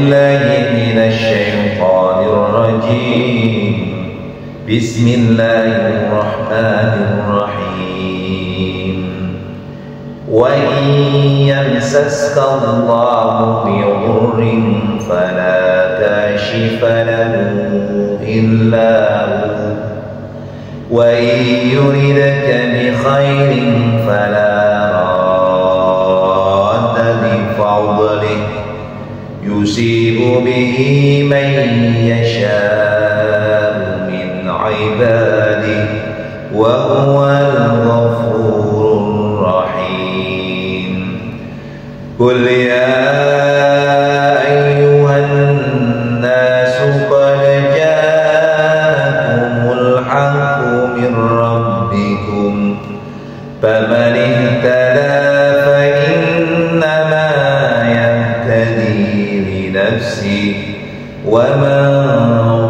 بالله من الشيطان الرجيم بسم الله الرحمن الرحيم وإن يمسسك الله بضر فلا كاشف له إلا هو وإن يردك بخير فلا راد لفضله يصيب به من يشاء من عباده وهو الغفور الرحيم قل يا أيها الناس قد جاءكم الحق من ربكم فمن اهتدى فإنما يهتدي لنفسه ومن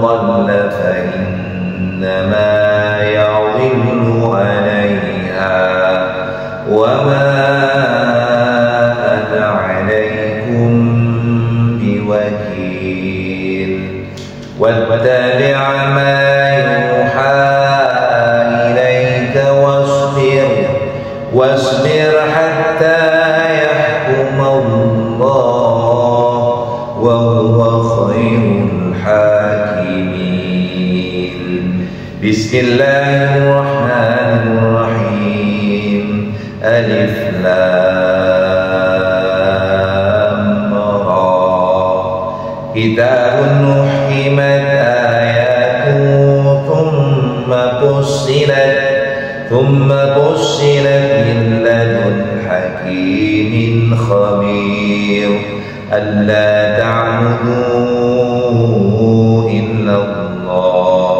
ضل فإنما يضل عليها وما أنا عليكم بوكيل واتبع ما يوحى إليك واصبر حتى يحكم الله وهو خير الحاكمين بسم الله الرحمن الرحيم ألف لام را كتاب أحكمت آياته ثم فصلت من لدن حكيم خبير ألا تعبدوا إلا الله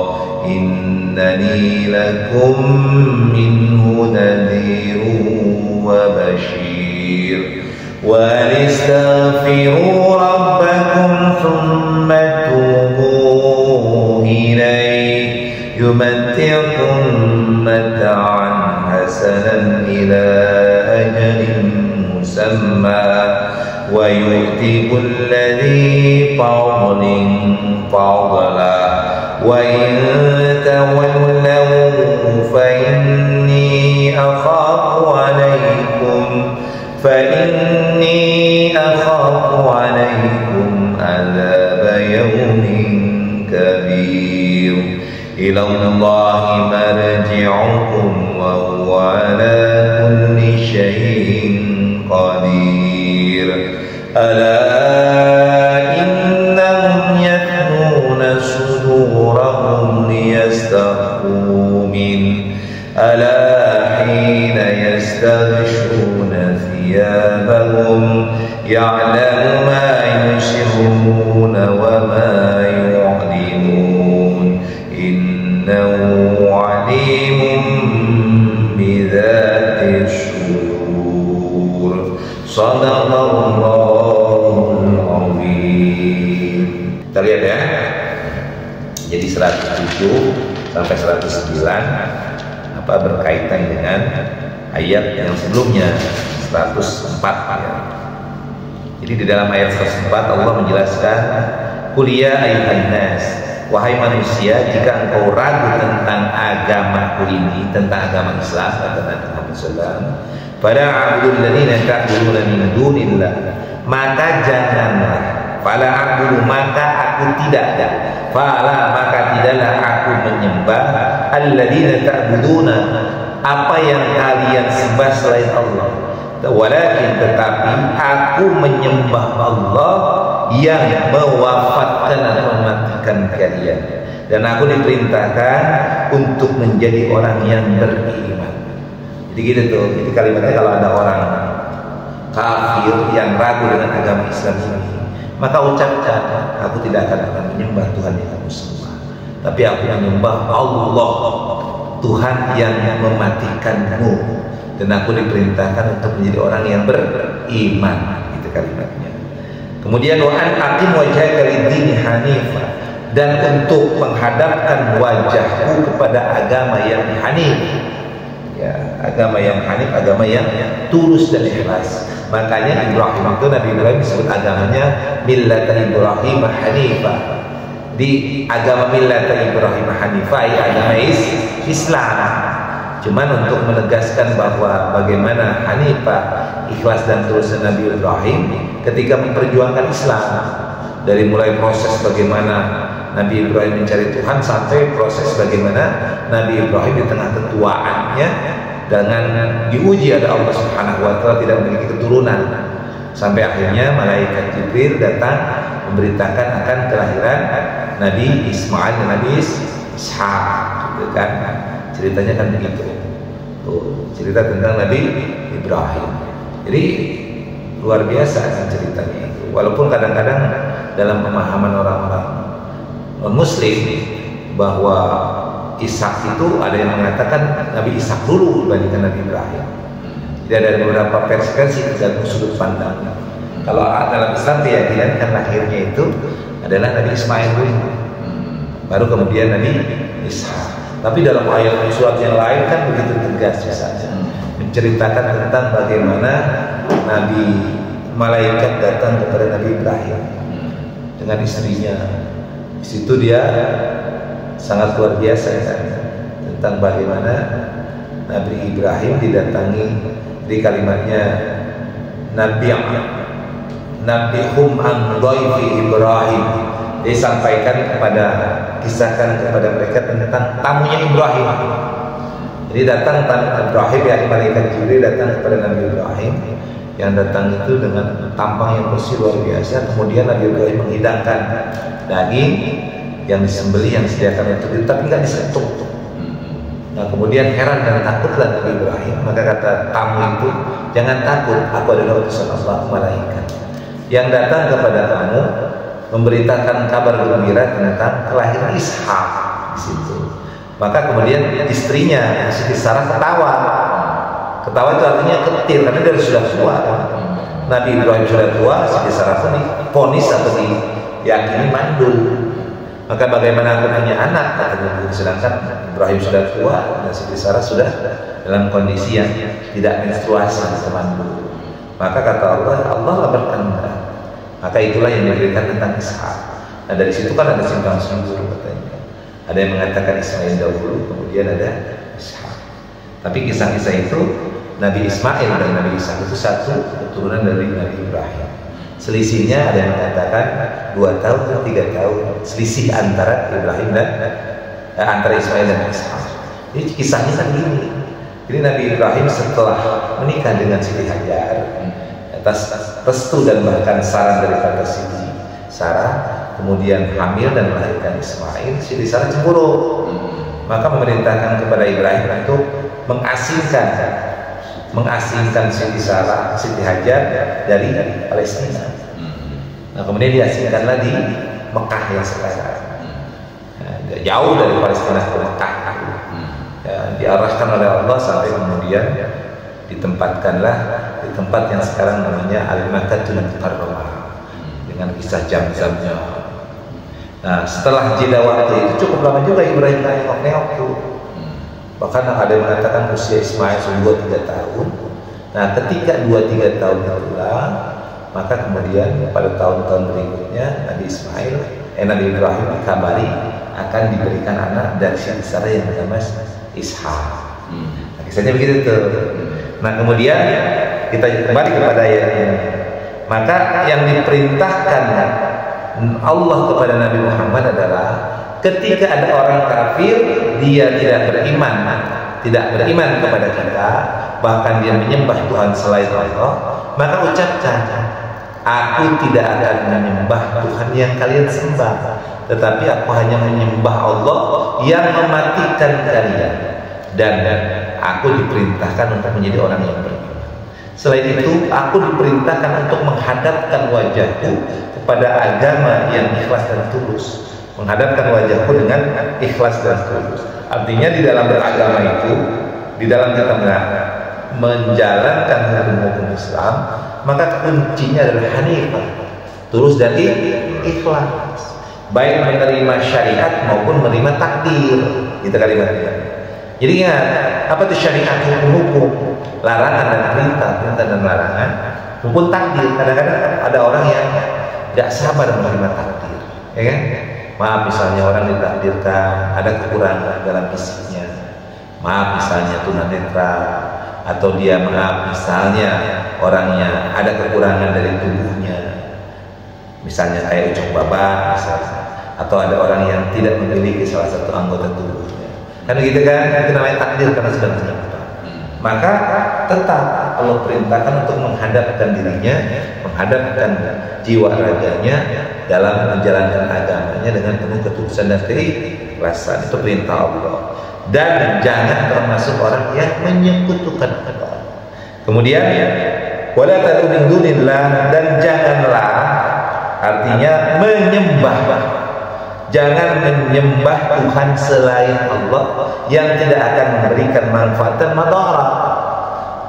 إنني لكم منه نذير وبشير وأن استغفروا ربكم ثم توبوا إليه يمتعكم متاعا حسنا إلى أجل مسمى ويؤتي كل ذي فضل فضلا وإن تولوا فإني أخاف عليكم عذاب يوم كبير إلى الله مرجعكم وهو على كل شيء قدير ألا إنهم يثنون صدورهم ليستخفوا منه ألا حين يستغشون ثيابهم يعلم ما يسرون وما يعلنون إنه عليم بذات الصدور صدق Allahul Azim. Kita lihat ya. Jadi 107 sampai 109 apa berkaitan dengan ayat yang sebelumnya 104 ya. Jadi di dalam ayat 104 Allah menjelaskan qul ya ayyuhan nas, wahai manusia, jika engkau ragu tentang agamaku ini, tentang agama Islam, kata Nabi Muhammad SAW, fala a'budu alladziina ta'buduna min dunillah, maka janganlah, fala a'budu, maka aku tidak ada, fala maka tidaklah aku menyembah alladziina ta'buduna, apa yang kalian sembah selain Allah, walakin tetapi aku menyembah Allah yang mewafatkan atau mematikan kalian, dan aku diperintahkan untuk menjadi orang yang beriman. Jadi gitu tuh. Jadi kalimatnya kalau ada orang kafir yang ragu dengan agama Islam ini, maka ucapkan, aku tidak akan menyembah Tuhan yang kamu sembah, tapi aku menyembah Allah, Tuhan yang mematikanmu, dan aku diperintahkan untuk menjadi orang yang beriman. Itu kalimatnya. Kemudian wa an aqim wajhaka lid-dini hanifah, dan untuk menghadapkan wajahku kepada agama yang hanif, Ya, agama yang hanif, agama yang tulus dan ikhlas. Makanya Ibrahim itu, Nabi Ibrahim disebut agamanya millata Ibrahim hanifah. Di agama millata Ibrahim hanifah, agama Islam. Cuman untuk menegaskan bahwa bagaimana hanifah, ikhlas dan tulus Nabi Ibrahim ketika memperjuangkan Islam, dari mulai proses bagaimana Nabi Ibrahim mencari Tuhan sampai proses bagaimana Nabi Ibrahim di tengah ketuaannya dengan diuji ada Allah Subhanahu wa taala tidak memiliki keturunan, sampai akhirnya malaikat Jibril datang memberitakan akan kelahiran Nabi Ismail dan Nabi Ishak, gitu kan. Ceritanya kan begitu. Tuh, cerita tentang Nabi Ibrahim. Jadi luar biasa kan ceritanya itu. Walaupun kadang-kadang dalam pemahaman orang-orang non-muslim bahwa Ishak itu ada yang mengatakan Nabi Ishak dulu dibandingkan Nabi Ibrahim. Jadi ada beberapa versi dan sudut pandang. Kalau dalam Islam keyakinan kan lahirnya itu adalah Nabi Ismail dulu, baru kemudian Nabi Ishak. Tapi dalam ayat surat yang lain kan begitu tegas saja menceritakan tentang bagaimana Nabi malaikat datang kepada Nabi Ibrahim dengan istrinya. Di situ dia sangat luar biasa kan, tentang bagaimana Nabi Ibrahim didatangi di kalimatnya Nabihum an dhaifi Ibrahim. Disampaikan kisahkan kepada mereka tentang tamunya Ibrahim. Jadi datang Ibrahim, ya malaikat Jibril datang kepada Nabi Ibrahim, yang datang itu dengan tampang yang bersih luar biasa. Kemudian Nabi Ibrahim menghidangkan daging yang disembelih, yang disediakan untuk itu, tapi nggak disentuh. Nah kemudian heran dan takutlah Nabi Ibrahim. Maka kata tamu itu, jangan takut, aku adalah utusan Allah, malaikat yang datang kepada kamu memberitakan kabar gembira tentang kelahiran Ishak di situ. Maka kemudian istrinya Siti Sarah ketawa. Ketawa itu artinya ketir, karena dari sudah tua. Nabi Ibrahim sudah tua, Siti Sarah pun divonis atau diyakini mandul. Maka bagaimana aku punya anak, katanya, sedangkan Ibrahim sudah tua dan Siti Sarah sudah dalam kondisi yang tidak menstruasi atau mandul. Maka kata Allah lah berkenan. Maka itulah yang diberikan tentang Ishak. Nah dari situ kan ada simpang siur katanya. Ada yang mengatakan Ismail dahulu, kemudian ada Ishak. Tapi kisah-kisah itu Nabi Ismail dan Nabi Ishak itu satu keturunan dari Nabi Ibrahim. Selisihnya ada yang mengatakan 2 tahun atau 3 tahun selisih antara Ibrahim dan antara Ismail dan Ishak. Ini kisahnya kan gini. Jadi Nabi Ibrahim setelah menikah dengan Siti Hajar atas restu dan bahkan saran daripada Siti Sarah, kemudian hamil dan melahirkan Ismail, Siti Sarah cemburu. Maka memerintahkan kepada Ibrahim untuk mengasingkan Siti Sarah, Siti Hajar dari Palestina. Nah kemudian diasingkanlah di Mekah yang sekarang. Nah, jauh dari Palestina ke Mekah. Ya, diarahkan oleh Allah sampai kemudian ditempatkanlah di tempat yang sekarang namanya Al-Makkatul Mukarramah dengan kisah jam-jamnya. Nah setelah jeda waktu itu cukup lama juga Ibrahim nengok-nengok tuh. Bahkan ada yang mengatakan usia Ismail 2-3 tahun. Nah ketika 2-3 tahun itulah, maka kemudian pada tahun-tahun berikutnya Nabi Ibrahim dikabari akan diberikan anak dari Siti Sarah yang bernama Ishak. Nah, kisahnya begitu tuh. Nah kemudian kita kembali kepada ayat ini. Maka yang diperintahkan Allah kepada Nabi Muhammad adalah ketika ada orang kafir, dia tidak beriman kepada kita, bahkan dia menyembah Tuhan selain Allah, maka ucapkan, aku tidak akan menyembah Tuhan yang kalian sembah, tetapi aku hanya menyembah Allah yang mematikan kalian, dan aku diperintahkan untuk menjadi orang yang beriman. Selain itu, aku diperintahkan untuk menghadapkan wajahku kepada agama yang ikhlas dan tulus. Menghadapkan wajahku dengan ikhlas dan tulus. Artinya di dalam beragama itu, di dalam kita menjalankan hukum Islam, maka kuncinya adalah hanifah, tulus dan ikhlas. Baik menerima syariat maupun menerima takdir. Itu kalimatnya. Jadi ingat, apa itu syariat, hukum, larangan dan perintah dan larangan, maupun takdir. Kadang-kadang ada orang yang tidak sabar menerima takdir, ya kan? Maaf, misalnya orang ditakdirkan ada kekurangan dalam fisiknya, maaf misalnya tunanetra, atau dia maaf misalnya orangnya ada kekurangan dari tubuhnya, misalnya kayak ucok babat misalnya, atau ada orang yang tidak memiliki salah satu anggota tubuhnya, kan gitu kan? Itu namanya takdir karena sedang menyimpan. Maka tetap Allah perintahkan untuk menghadapkan dirinya, menghadapkan jiwa raganya dalam menjalankan agamanya dengan penuh ketulusan dan keikhlasan. Itu perintah Allah. Dan jangan termasuk orang yang menyekutukan Allah. Kemudian wala tad'u min dunillah, dan janganlah, artinya menyembah, jangan menyembah Tuhan selain Allah yang tidak akan memberikan manfaat dan madarat.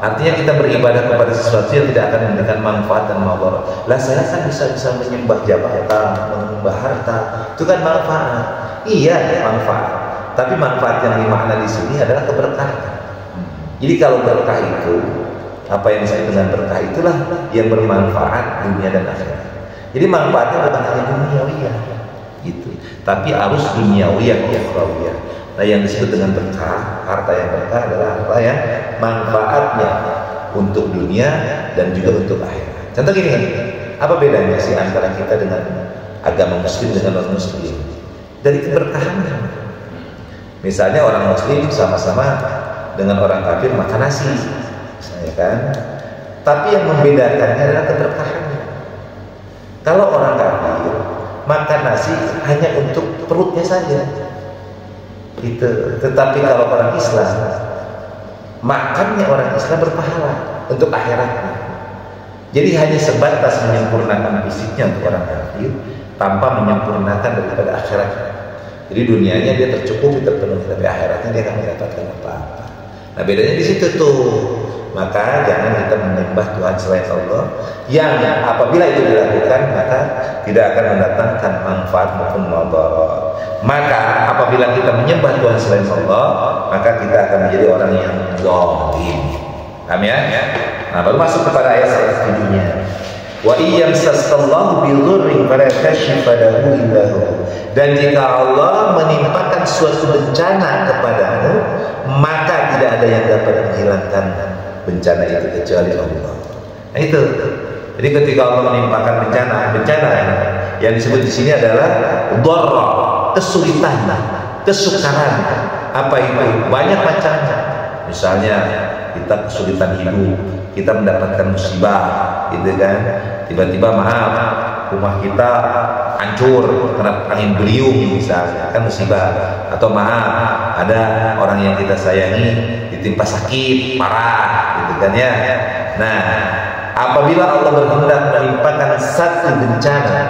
Artinya kita beribadah kepada sesuatu yang tidak akan memberikan manfaat dan madarat. Lah saya kan bisa menyembah jabatan, menyembah harta, itu kan manfaat. Iya, manfaat. Tapi manfaat yang dimakna di sini adalah keberkahan. Jadi kalau berkah itu, apa yang disebut dengan berkah itulah yang bermanfaat dunia dan akhirat. Jadi manfaatnya bukan hanya duniawiyah, gitu. Tapi arus duniawiyah dan ukhrawiyah. Nah, yang disebut dengan berkah, harta yang berkah adalah harta yang manfaatnya untuk dunia dan juga untuk akhirat. Contoh gini, apa bedanya sih antara kita dengan agama muslim dengan non muslim? Dari keberkahannya. Misalnya orang muslim sama-sama dengan orang kafir makan nasi, misalnya kan. Tapi yang membedakannya adalah keberkahannya. Kalau orang kafir makan nasi hanya untuk perutnya saja, gitu. Tetapi kalau orang Islam, makannya orang Islam berpahala untuk akhiratnya. Jadi hanya sebatas menyempurnakan fisiknya untuk orang kafir, tanpa menyempurnakan daripada akhiratnya. Jadi dunianya dia tercukupi, terpenuhi, tapi akhiratnya dia akan mendapatkan apa-apa. Nah, bedanya di situ tuh. Maka jangan kita menyembah Tuhan selain Allah, yang apabila itu dilakukan maka tidak akan mendatangkan manfaat maupun madarat. Maka apabila kita menyembah Tuhan selain Allah, maka kita akan menjadi orang yang zalim. Paham ya? Nah, baru masuk kepada ayat 107-nya. Wa iyyamsaskallahu bidhurrin fala kashifa lahu illa hu. Dan jika Allah menimpakan suatu bencana kepadamu, maka tidak ada yang dapat menghilangkan bencana itu kecuali Allah. Nah, itu. Jadi ketika Allah menimpakan bencana yang disebut di sini adalah dharra, kesulitan, kesukaran. Apa itu? Banyak macamnya. Misalnya kita kesulitan hidup, kita mendapatkan musibah, gitu kan? Tiba-tiba maaf, rumah kita hancur kena angin beliung misalnya, kan musibah. Atau maaf, ada orang yang kita sayangi ditimpa sakit parah, gitu kan ya. Nah, apabila Allah berkehendak menimpakan satu bencana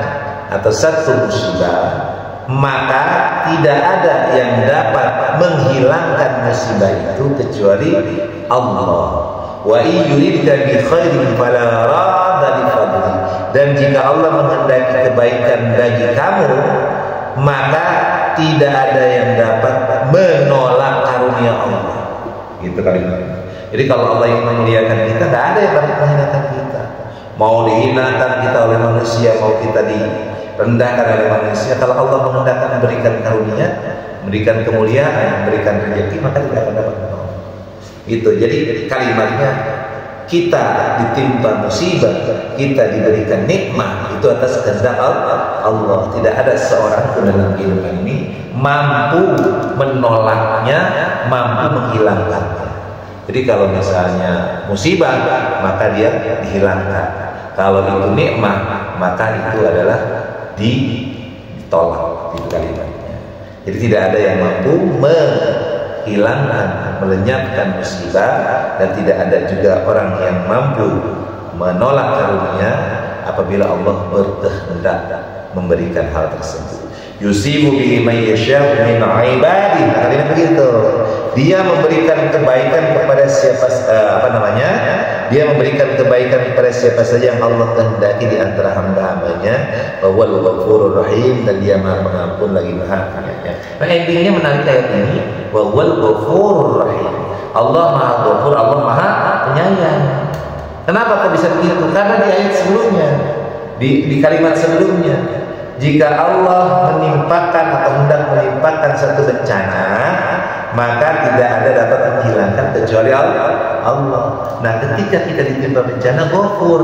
atau satu musibah, maka tidak ada yang dapat menghilangkan musibah itu kecuali Allah. Wa yuridka bi khairin fala radda li fadli. Dan jika Allah menghendaki kebaikan bagi kamu, maka tidak ada yang dapat menolak karunia Allah. Gitu kalimat. Jadi kalau Allah ingin memuliakan kita, tidak ada yang dapat menghinakan kita. Mau dihinakan kita oleh manusia, mau kita direndahkan oleh manusia, kalau Allah menghendaki memberikan karunia, memberikan kemuliaan, memberikan rezeki, maka tidak akan dapat menolak. Gitu. Jadi kalimatnya, kita ditimpa musibah, kita diberikan nikmat, itu atas kehendak Allah. Tidak ada seorang pun dalam kehidupan ini mampu menolaknya, mampu menghilangkannya. Jadi kalau misalnya musibah, maka dia dihilangkan. Kalau itu nikmat, maka itu adalah ditolak. Itu kalimatnya. Jadi tidak ada yang mampu menghilangkan, melenyapkan musibah, dan tidak ada juga orang yang mampu menolak karunia apabila Allah berkehendak memberikan hal tersebut. Yusibu bihi man yasha'u min 'ibadihi. Artinya begitu. Dia memberikan kebaikan kepada siapa Dia memberikan kebaikan kepada siapa saja yang Allah kehendaki di antara hamba-hambanya. Wal ghafurur rahim, dan Dia Maha Pengampun lagi Maha Penyayang. Nah, endingnya menarik ayat ini, wal ghafurur rahim. Allah Maha Ghafur, Allah Maha Penyayang. Kenapa kok bisa begitu? Karena di ayat sebelumnya, di kalimat sebelumnya, jika Allah menimpakan atau hendak menimpakan satu bencana, maka tidak ada dapat menghilangkan kecuali Allah. Nah, ketika kita ditimpa bencana, ghafur,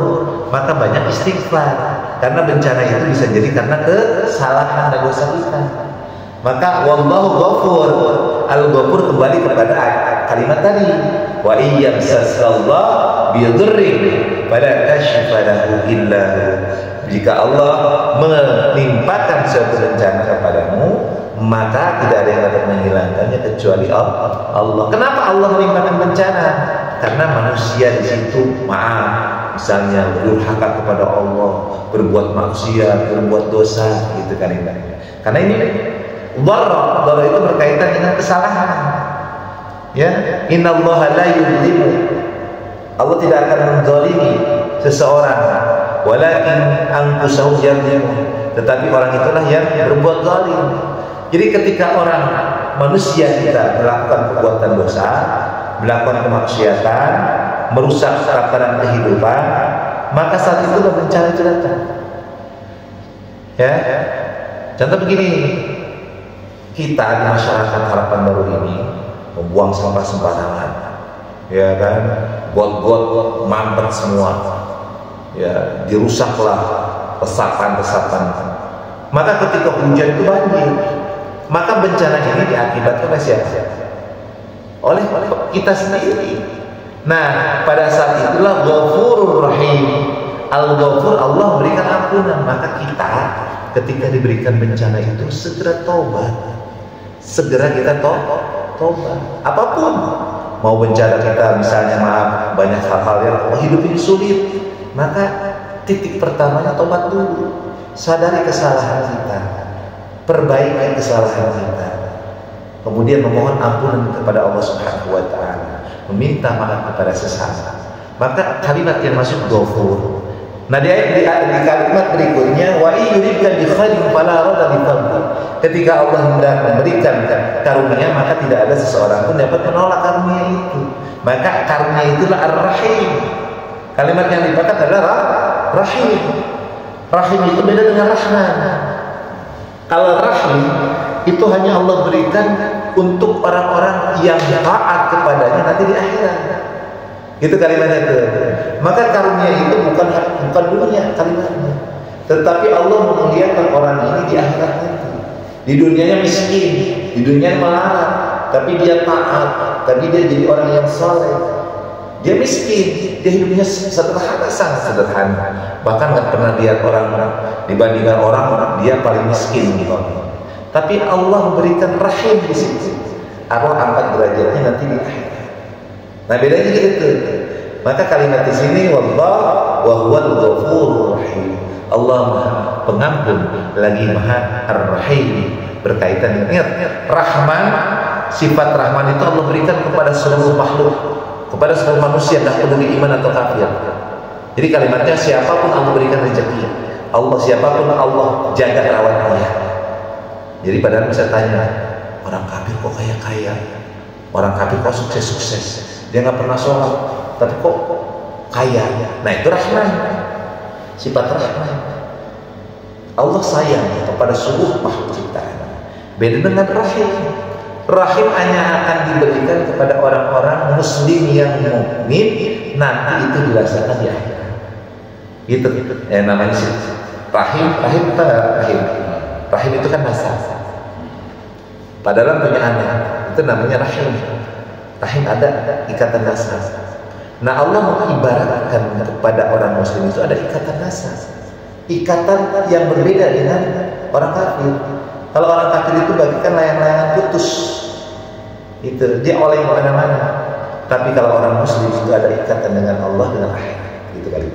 maka banyak istighfar, karena bencana itu bisa jadi karena kesalahan dan dosa kita. Maka wallahu ghafur, al-ghafur kembali kepada kalimat tadi, wa iyyamsasallahu bidurrin fala kashifa lahu illa hu. Jika Allah menimpakan suatu bencana kepadamu, maka tidak ada yang dapat menghilangkannya kecuali Allah. Kenapa Allah menimpakan bencana? Karena manusia di situ misalnya durhaka kepada Allah, berbuat maksiat, berbuat dosa, gitu kan ini. Karena ini dharra itu berkaitan dengan kesalahan. Ya, innallaha la yudlimu. Allah tidak akan menzalimi seseorang, walakin anfusahum yadlimun. Tetapi orang itulah yang berbuat zalim. Jadi ketika orang manusia kita melakukan perbuatan dosa, melakukan kemaksiatan, merusak tatanan kehidupan, maka saat itu bencana itu datang. Ya, contoh begini, kita di masyarakat Harapan Baru ini membuang sampah sembarangan, ya kan, got-got mampet semua, ya, dirusaklah resapan-resapan. Maka ketika hujan itu banjir, maka bencana ini diakibatkan oleh siapa? Oleh kita sendiri. Nah, pada saat itulah Ghafurur Rahim, Al-Ghafur, Allah memberikan ampunan. Maka kita ketika diberikan bencana itu segera taubat, segera kita taubat. Apapun, mau bencana kita misalnya banyak hal-hal yang hidup ini sulit, maka titik pertamanya taubat dulu, sadari kesalahan kita, perbaiki kesalahan kita, kemudian memohon ampunan kepada Allah Subhanahu wa Ta'ala, meminta maaf kepada sesama. Maka kalimat yang masuk Ghafur. Nah, di kalimat berikutnya, wa yuridka bi khairin fala radda li fadli. Ketika Allah hendak memberikan karunia, maka tidak ada seseorang pun dapat menolak karunia itu. Maka karunia itulah Ar-Rahim. Kalimat yang dipakai adalah Rahim. Rahim itu beda dengan Rahman. Kalau Rahim itu hanya Allah berikan untuk orang-orang yang taat kepadanya nanti di akhirat. Gitu kalimatnya itu. Maka karunia itu bukan dunia kalimatnya, tetapi Allah memuliakan orang ini di akhirat nanti. Di dunianya miskin, di dunia melarat, tapi dia taat, tapi dia jadi orang yang saleh. Dia miskin, dia hidupnya sederhana, sangat sederhana. Bahkan nggak pernah lihat orang dibandingkan orang dia paling miskin gitu. Tapi Allah memberikan rahim di situ. Allah angkat derajatnya nanti di akhirat. Nah, bedanya gitu. Maka kalimat di sini wallahu wa huwal ghafurur rahim. Allah Maha Pengampun lagi Maha Ar-Rahim. Berkaitan dengan Rahman, sifat Rahman itu Allah berikan kepada seluruh makhluk, kepada seluruh manusia, tak peduli iman atau kafir. Jadi kalimatnya siapapun Allah berikan rezeki, Allah siapapun Allah jaga rawat dia. Jadi padahal bisa tanya, orang kafir kok kaya-kaya, orang kafir kok sukses-sukses, dia nggak pernah sholat, tapi kok kaya. Nah, itu Rahman, sifat Rahman. Allah sayang kepada seluruh makhluk ciptaan. Beda dengan Rahim. Rahim hanya akan diberikan kepada orang-orang Muslim yang mukmin, nanti itu dirasakan di akhirat. Gitu. Namanya sih Rahim. Rahim itu kan nasab. Padahal punya anak, itu namanya Rahim. Rahim ada ikatan nasab. Nah, Allah mengibaratkan kepada orang Muslim itu ada ikatan nasab, ikatan yang berbeda dengan orang kafir. Kalau orang kafir itu bagikan layang-layangan putus, itu dia oleh mana-mana. Tapi kalau orang Muslim itu ada ikatan dengan Allah, dengan akhirat. Gitu kali.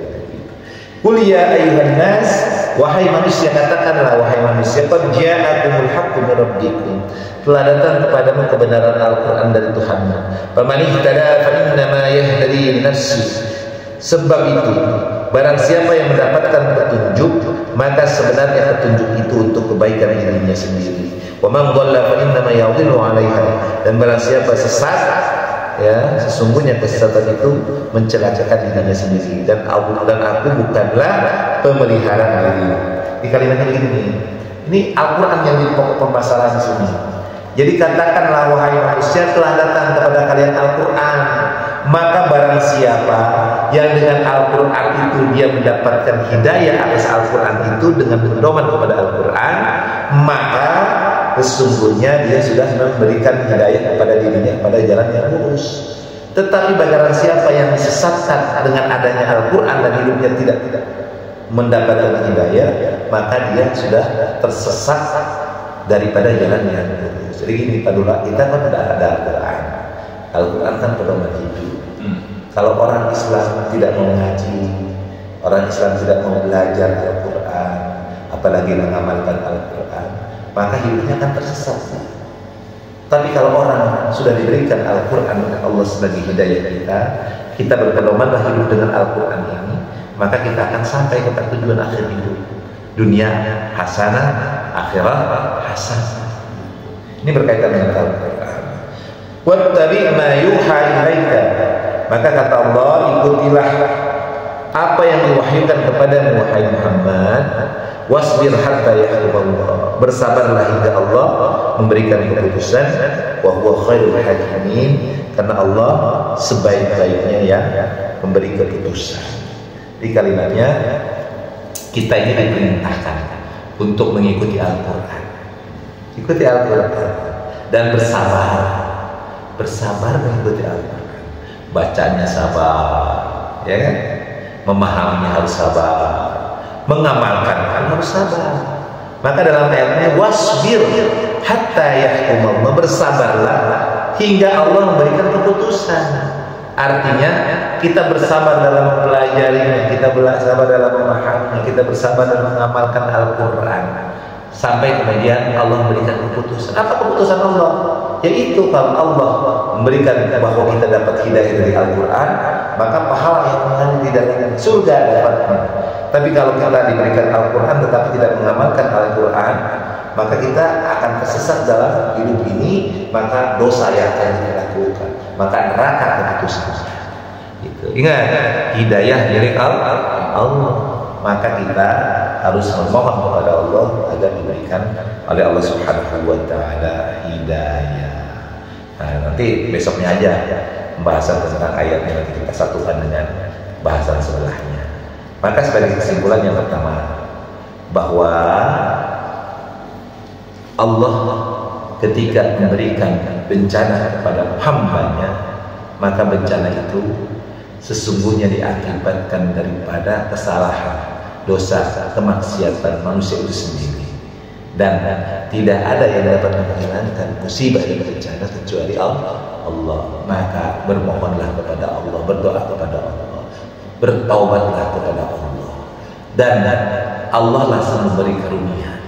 Qul ya ayyuhan nas Wahai manusia, katakanlah wahai manusia, qad ja'akumul haqqu min rabbikum, telah datang kepadamu kebenaran Al-Qur'an dari Tuhanmu. Faman ihtada fa innama yahtadi li nafsihi, sebab itu barang siapa yang mendapatkan petunjuk, maka sebenarnya petunjuk itu untuk kebaikan dirinya sendiri. Wa man dhalla fa innama yadhillu 'alaiha, dan barang siapa sesat, ya sesungguhnya kesesatan itu mencelakakan dirinya sendiri, dan aku bukanlah pemelihara diri. Di kalimatnya begini, ini Al-Quran yang jadi pokok pembahasan di sini. Jadi katakanlah wahai manusia, telah datang kepada kalian Al-Quran, maka barang siapa yang dengan Al-Quran itu dia mendapatkan hidayah atas Al-Quran itu dengan berdoman kepada Al-Quran, maka sesungguhnya dia sudah memberikan hidayah kepada dirinya pada jalan yang lurus. Tetapi barang siapa yang disesatkan dengan adanya Al-Quran dan hidupnya tidak mendapatkan hidayah, maka dia sudah tersesat daripada jalan yang lurus. Jadi gini, padahal kita kan tidak ada Al-Quran. Al-Quran kan pedoman hidup. Kalau orang Islam tidak mau mengaji, orang Islam tidak mau belajar Al-Quran, apalagi mengamalkan Al-Quran, maka hidupnya akan tersesat. Tapi kalau orang sudah diberikan Al-Quran oleh Allah sebagai hidayah kita berpedomanlah hidup dengan Al-Quran ini, maka kita akan sampai ke tujuan akhir hidup. Dunia hasanah, akhirat hasanah. Ini berkaitan dengan Al-Quran. Wattabi' ma yuha ilaika, maka kata Allah, ikutilah apa yang diwahyukan kepadamu wahai Muhammad. Wasbir hatta yahkumallah, bersabarlah hingga Allah memberikan keputusan. Wa huwa khairul hakimin, karena Allah sebaik-baiknya yang memberi keputusan. Di kalimatnya kita ini diperintahkan untuk mengikuti Al-Quran, ikuti Al-Quran dan bersabar mengikuti Al-Quran. Bacanya sabar, ya kan? Memahaminya harus sabar, mengamalkan harus sabar. Maka dalam ayatnya wasbir hatta yahkumallah, bersabarlah hingga Allah memberikan keputusan. Artinya kita bersabar dalam mempelajarinya, kita bersabar dalam memahaminya, kita bersabar dalam mengamalkan Al-Quran sampai kemudian Allah memberikan keputusan. Apa keputusan Allah? Yaitu kalau Allah memberikan bahwa kita dapat hidayah dari Al-Quran, maka pahala yang mengalir di dalam surga dapatnya. Tapi kalau kita diberikan Al-Quran tetapi tidak mengamalkan Al-Quran, maka kita akan tersesat dalam hidup ini, maka dosa yang akan dilakukan, maka neraka keputusan. Gitu. Ingat, hidayah dari Allah. Maka kita harus memohon kepada Allah agar diberikan oleh Allah Subhanahu wa taala hidayah. Nah, nanti besoknya aja pembahasan tentang ayatnya, nanti kita satukan dengan bahasan sebelahnya. Maka sebagai kesimpulan yang pertama, bahwa Allah ketika memberikan bencana kepada hambanya, maka bencana itu sesungguhnya diakibatkan daripada kesalahan, dosa, kemaksiatan manusia itu sendiri, dan tidak ada yang dapat menghilangkan musibah dan bencana kecuali Allah. Maka bermohonlah kepada Allah, berdoa kepada Allah, bertaubatlah kepada Allah, dan Allah langsung memberi karunia.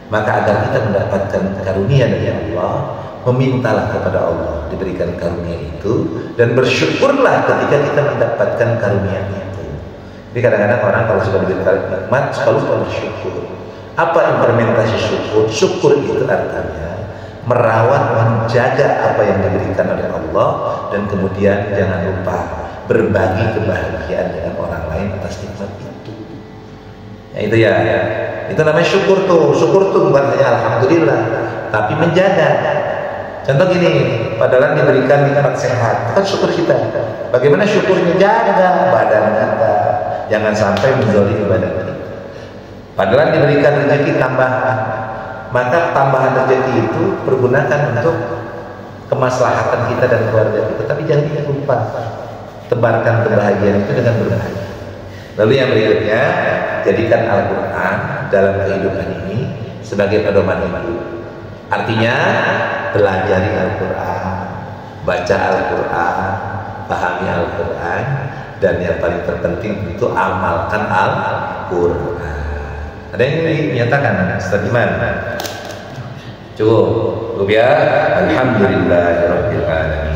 Maka agar kita mendapatkan karunia dari Allah, memintalah kepada Allah diberikan karunia itu, dan bersyukurlah ketika kita mendapatkan karunia itu. Jadi kadang-kadang orang kalau sudah diberikan nikmat selalu bersyukur. Apa implementasi syukur? Syukur itu artinya merawat, menjaga apa yang diberikan oleh Allah, dan kemudian jangan lupa berbagi kebahagiaan dengan orang lain atas nikmat itu. Ya, itu ya. Itu namanya syukur tuh. Syukur tuh bukan hanya alhamdulillah, tapi menjaga. Contoh gini, padahal diberikan nikmat sehat, kan syukur kita. Bagaimana syukurnya? Jaga badan kita, jangan sampai menzalimi badan kita. Padahal diberikan rezeki tambahan, maka tambahan rezeki itu pergunakan untuk kemaslahatan kita dan keluarga kita. Tapi jangan lupa tebarkan kebahagiaan itu dengan berbagi. Lalu yang berikutnya, jadikan Al-Quran dalam kehidupan ini sebagai pedoman hidup. Artinya pelajari Al-Quran, baca Al-Quran, pahami Al-Quran, dan yang paling terpenting itu amalkan Al-Quran. Ada yang dinyatakan Ustaz Iman? Cukup ya. Alhamdulillahirabbil alamin.